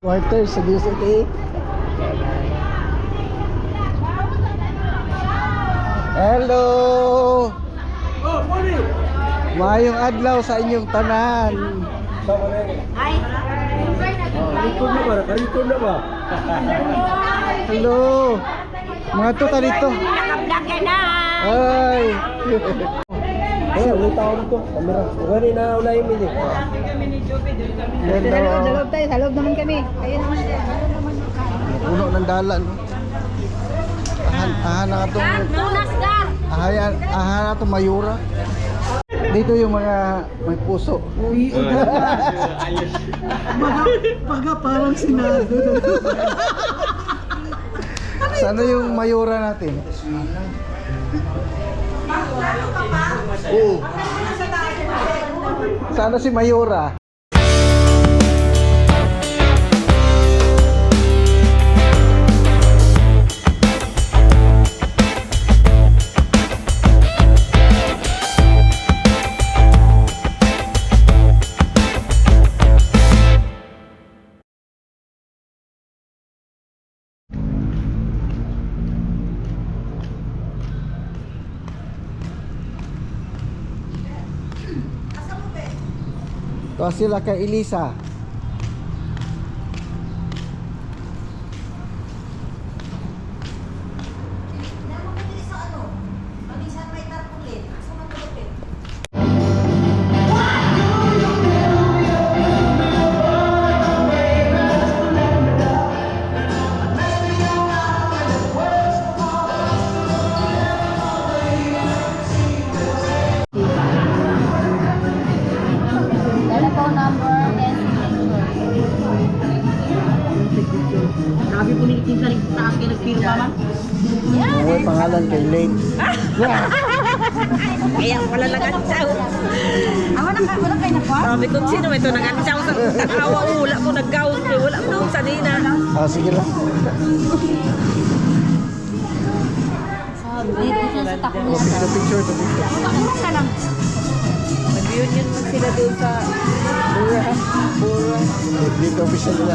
Quarter sa City. Hello! Oh, morning! Maayong adlaw sa inyong tanan. Ay! Record na ba? Record na ba? Hello! Mga tuta dito. Naka-vlog ka na! Ay! Eh, ulit ako dito. Kamera. Gani na ulay mo eh. Hello! tayo, sa loob naman kami. Ayun naman siya. Puno ng dalan. Ahan na itong... Tunas ka! Ahan na itong mayura. Dito yung mga may puso. Uy, Baga parang sinado. Sana yung mayura natin? Oo. Sana si Mayura. Ito sila kay Elisa. Telephone number and Sabi po ni Itin sa taas kayo nagpiro pa man. May pangalan kay Lane. Kaya wala nag-antsaw. wala kayo na pa? Sabi ko, sino ito nag-antsaw sa takawa? Wala ko nag-gown. Wala ko nung sa dina. Sige lang. Dito siya sa takbo Oh, niya. picture, picture. Pakurang ka lang. Nag-union man sila doon sa Bura. Dito official nila.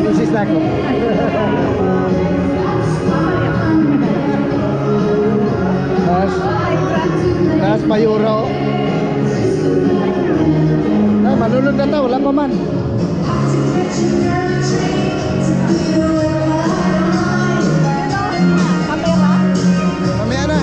This is Taco. Nas Mayura. Ah, manunod na to, wala pa man. Mamaya na.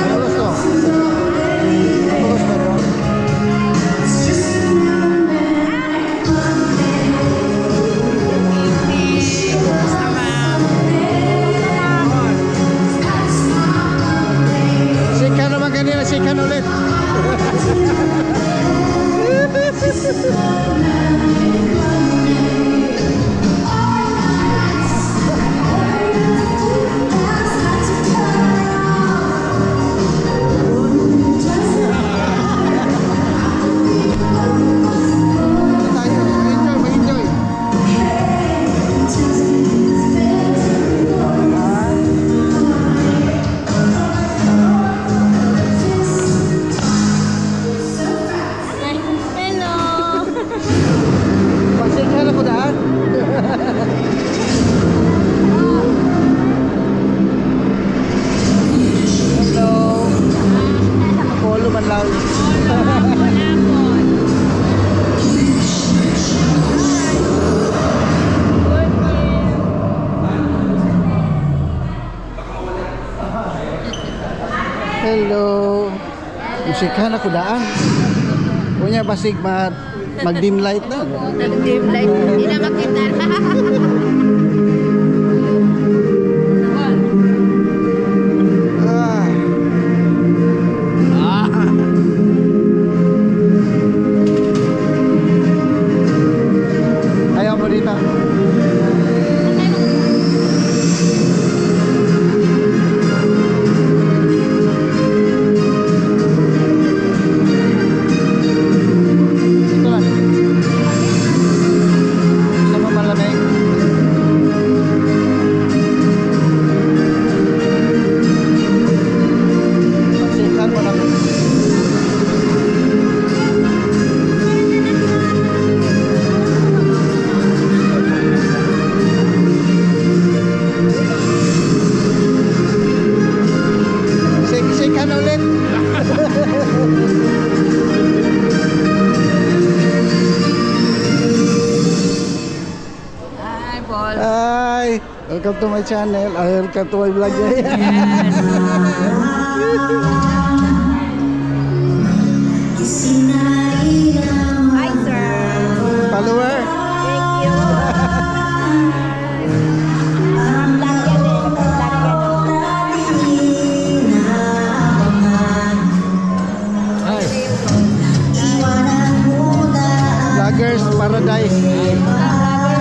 Ano gusto? Ano gusto bro? Sikan naman kanina, sikan ulit. Tayo, enjoy, mag-enjoy. Hello! Pasensya na ko daan. Hello. Polo man lang. Hello. Musika na ko daan. Kunya basig mag-dim light na. Nag-dim light. Hindi na makita. Ah. Ayaw mo dito. welcome to my channel. Welcome to my vlog. Hi, sir. Follower. Thank you. Lagyan eh. Vloggers Paradise.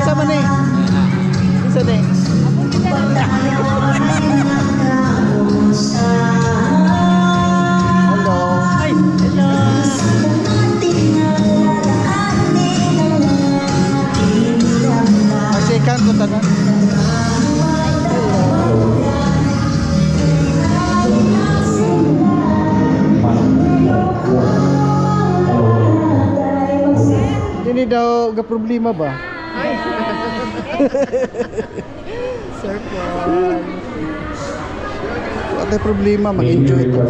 Sama ni. Isa ni. Hello. Pasikan ko tanan. Ini daw ga problema ba? Sir Paul. Wala problema, mag-enjoy ko.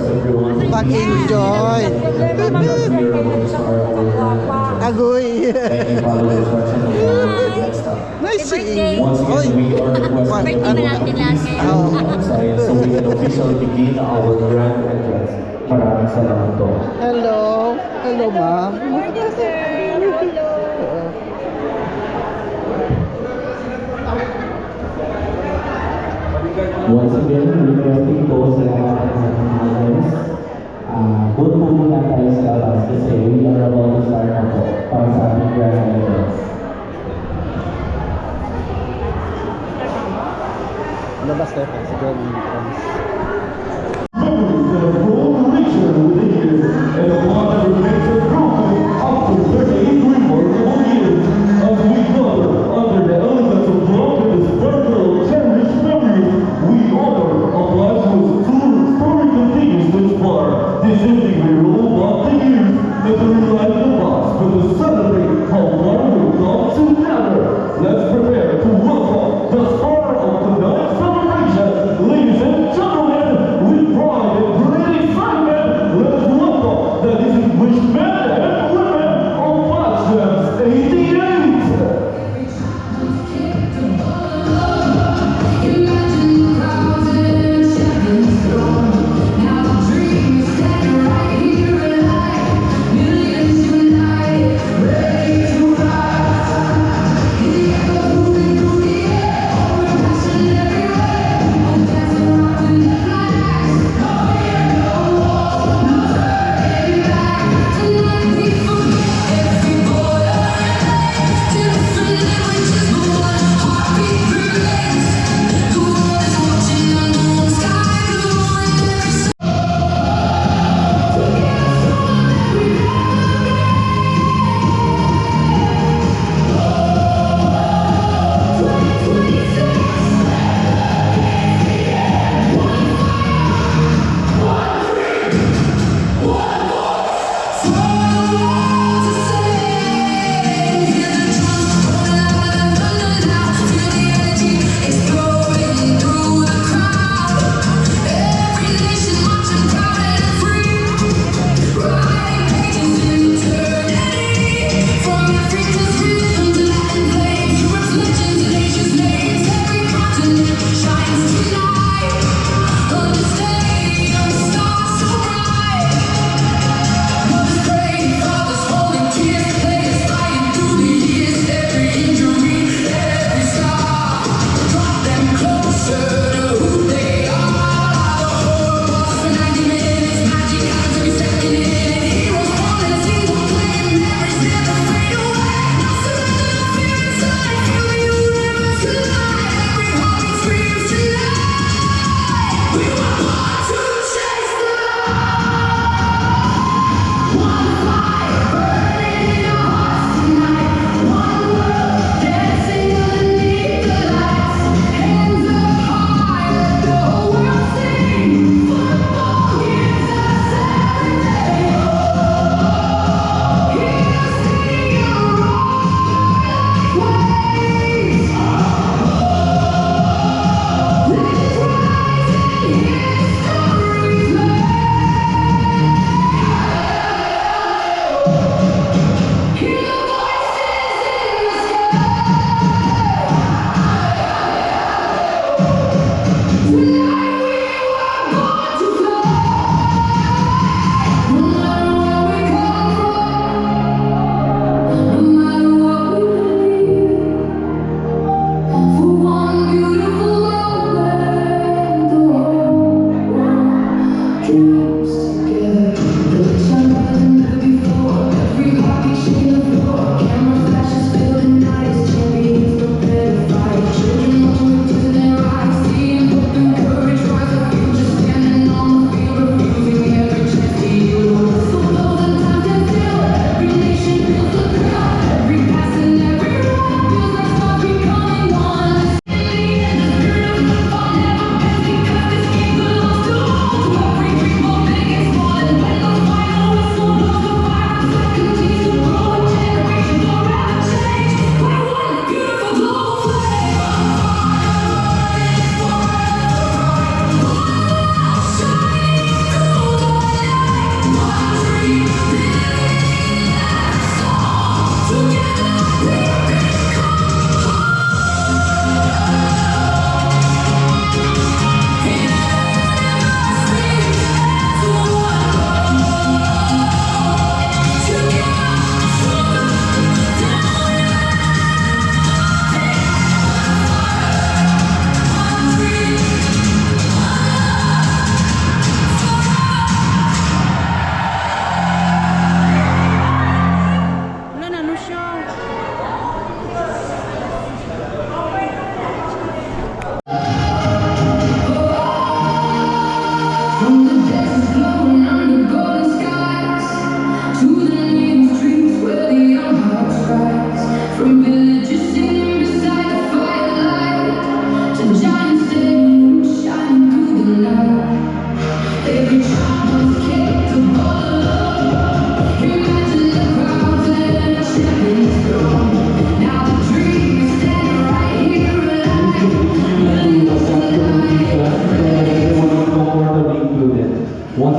Mag-enjoy. Agoy. Nice seeing you. Oy. Birthday na natin last year. So we can officially begin our grand entrance. Maraming salamat po. Hello. Hello, ma'am. Once again, requesting po sa lahat ng mga partners. Doon po muna tayo sa labas kasi we are about to start na po para sa ating grand entrance. Labas tayo pa. Siguro ng And the one that remains unbroken after 38 remarkable years as we gather under the elements of love and the sparkle of cherished memories. We honor a life whose true story continues to inspire. This evening we roll back the years and to relive the past, but to celebrate how far we've come together. Let's prepare to welcome the star of tonight's celebration, ladies and gentlemen.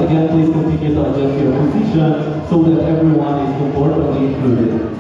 again, please continue to adjust your position so that everyone is comfortably included.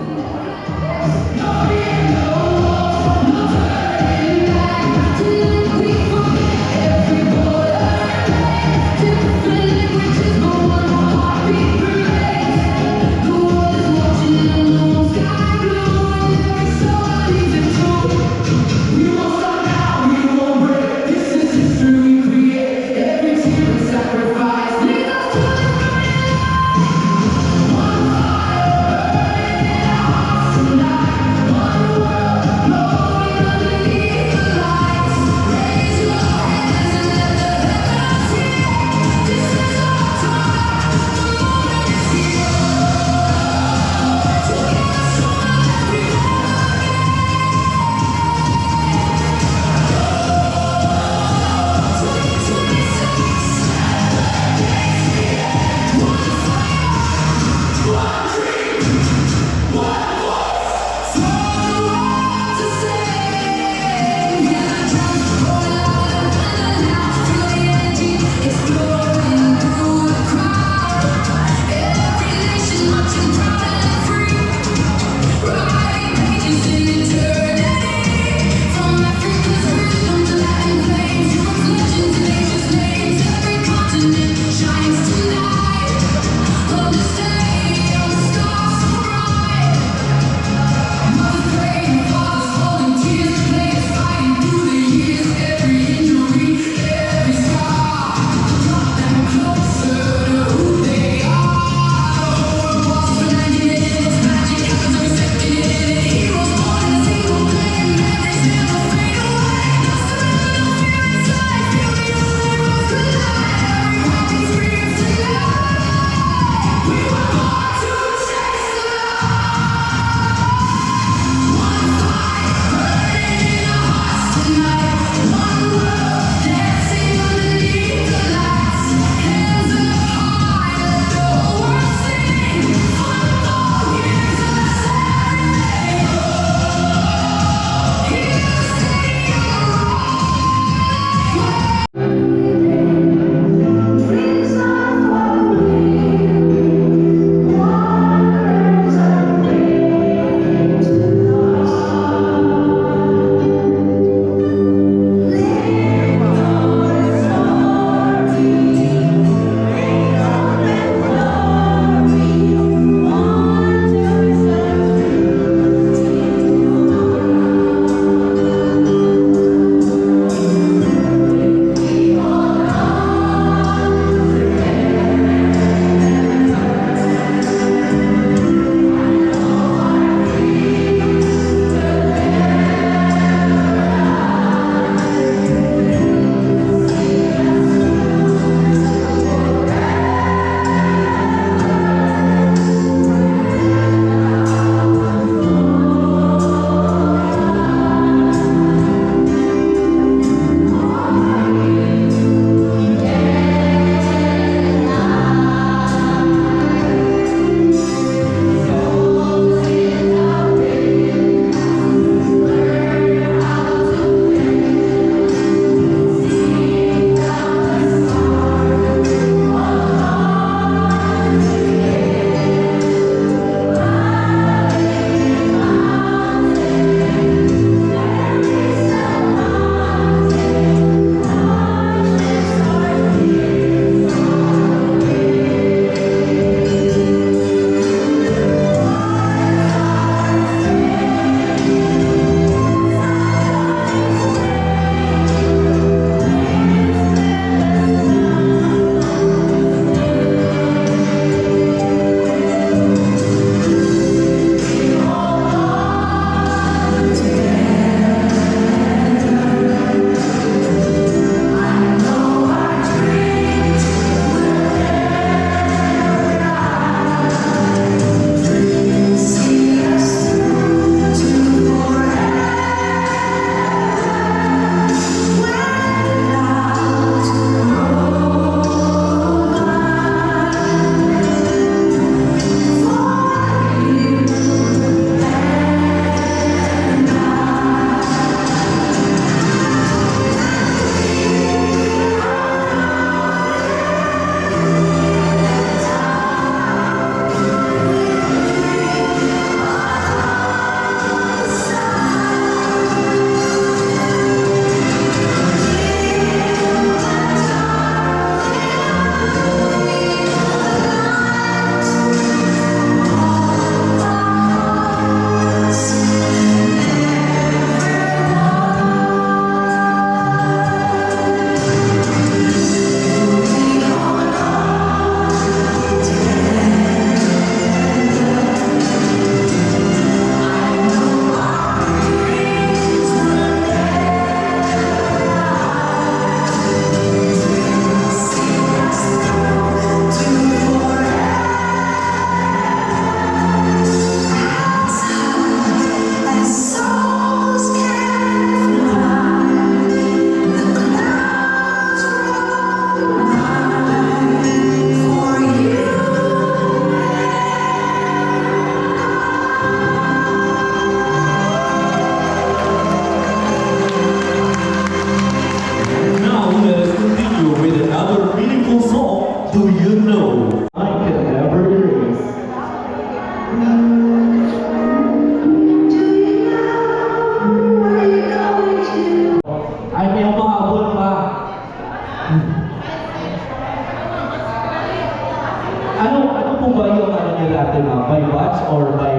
Ano po ba yung ano nyo natin, by batch or by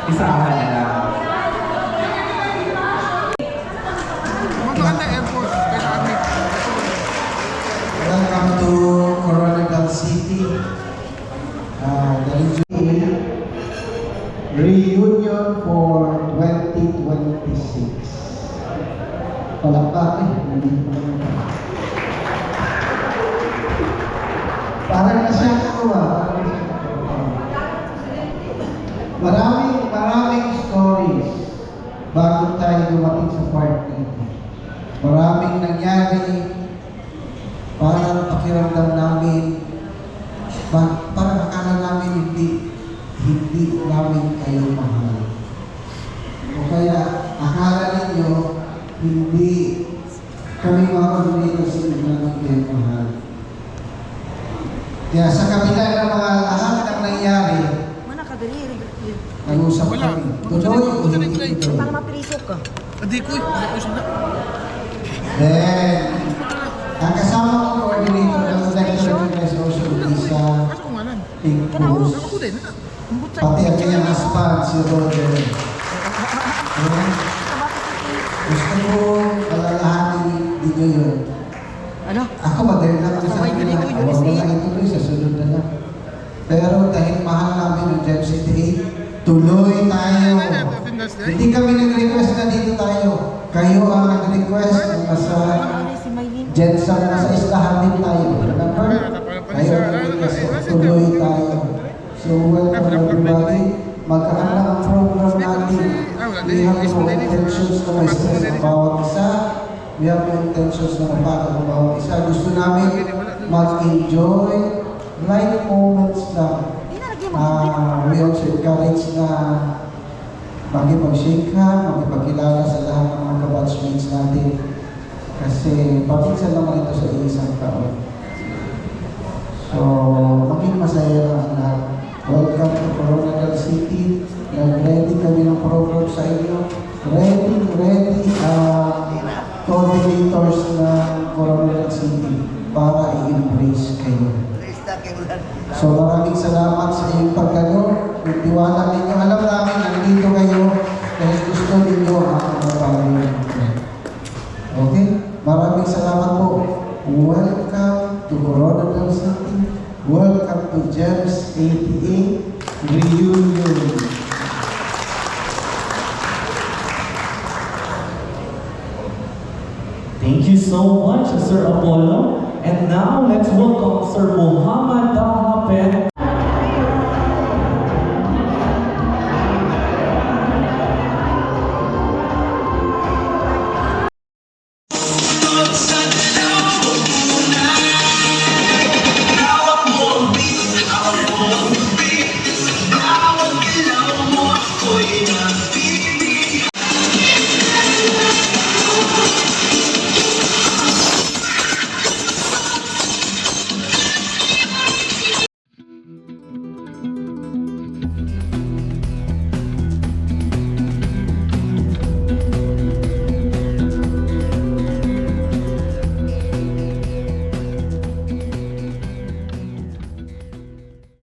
isahan na lang? Welcome to Coronadal City. The reunion for 2026. Palakpakin. Parang nasiyang kuha. Maraming stories bago tayo dumating sa party. Maraming nangyari. Parang pakiramdam namin, parang akala namin hindi namin kayo mahal. O kaya akala ninyo hindi kami mga communities namin kayo mahal. Kaya sa kabila ng mga lahat ng nangyari, nag-usap kami. Tuloy. Para mapriso ka. Then, ang kasama kong coordinator ng Director of Resource Lisa Pincus, pati ang kanyang husband, si Roger. Gusto ko alalahanin ninyo yun. Ano? Ako madali lang ang sabi na, huwag mo na ituloy, sa sunod na lang. Pero dahil mahal namin ang Gem City 8, tuloy tayo. Hindi kami nag-request na dito tayo. Kayo ang nag-request na nasa Jensam, nasa islahan din tayo. Remember? Kayo ang nag-request, tuloy tayo. So welcome everybody. Magkaano ang program natin. We have no intentions na may stress ang bawat isa. We have no intentions na mapagod ang bawat isa. Gusto namin mag-enjoy light moments lang. We also encourage na makipag-shake hands, makipagkilala sa lahat ng mga kabatchmates natin. Kasi paminsan naman ito sa isang taon. So, maging masaya lang ang lahat. Welcome to Coronadal City. Ready kami ng program sa inyo. Ready coordinators ng Coronadal City para i-embrace kayo. So maraming salamat sa iyong pagkano. Nagtiwala ninyo. Alam namin, nandito kayo dahil gusto ninyo ang pagbabago. Okay? Maraming salamat po. Welcome to Coronadal City. Welcome to GEMS 88 Reunion. Thank you so much, Sir Apollo. And now, let's welcome Sir Muhammad Dahapen.